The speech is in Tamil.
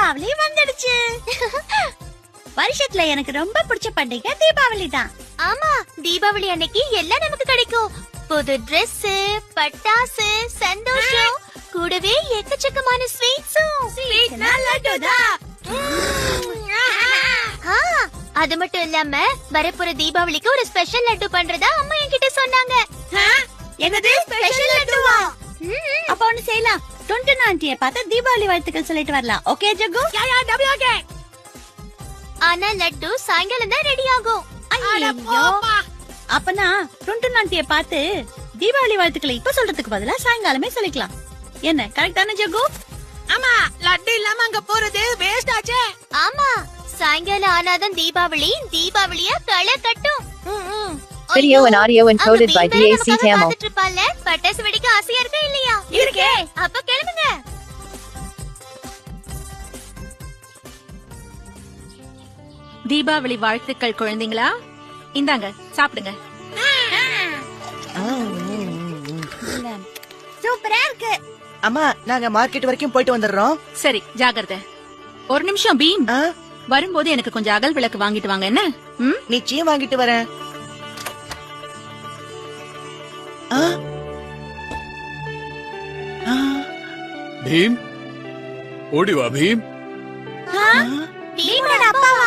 தீபாவளி வந்துடுச்சு. வருஷத்துல எனக்கு ரொம்ப பிடிச்ச பண்டிகை தீபாவளி தான். ஆமா, தீபாவளி அன்னைக்கு எல்லாம் நமக்கு கிடைக்கும். புது Dress, பட்டாசு, சந்தோஷம், கூடவே எக்கச்சக்கமான ஸ்வீட்ஸும். அது மட்டும் இல்லாம வரப்போற தீபாவளிக்கு ஒரு ஸ்பெஷல் லட்டு பண்றதா அம்மா என்கிட்ட சொன்னாங்க. என்னது ஸ்பெஷல் லட்டுவா? அப்ப ஒண்ணு செய்யலாம். டொண்டு ஆண்டிய பார்த்து தீபாவளி வாழ்த்துக்கள் சொல்லிட்டு வரலாம். ஓகே ஜகு? ஓகே. ஆனா லட்டு சாயங்காலம் தான் ரெடி ஆகும். ஐயோ, அப்பனா டொண்டு ஆண்டிய பார்த்து தீபாவளி வாழ்த்துக்களை இப்ப சொல்றதுக்கு பதிலா சாயங்காலமே சொல்லிக்கலாம். என்ன கரெக்டான ஜகு? ஆமா, லட்டு இல்லாம அங்க போறது வேஸ்ட் ஆச்சே. ஆமா, சாயங்காலம் ஆனாதான் தீபாவளியா களை கட்டும். Video and audio encoded by DAC Tamil. பட்டாசு வெடிக்க ஆசையா இருக்கா இல்லையா? இருக்கே. அப்ப கிளம்புங்க. தீபாவளி வாழ்த்துக்கள் குழந்தைங்களா, இந்தாங்க சாப்பிடுங்க. சூப்பரா இருக்கு. அம்மா, நாங்க மார்க்கெட் வரைக்கும் போயிட்டு வந்துடுறோம். சரி, ஜாகிரதை. ஒரு நிமிஷம் பீம், வரும்போது எனக்கு கொஞ்சம் அகல் விளக்கு வாங்கிட்டு வாங்க. என்ன? நிச்சயம் வாங்கிட்டு வரேன். பீம், ஓடி வா பீம். பீமோட அப்பாவா?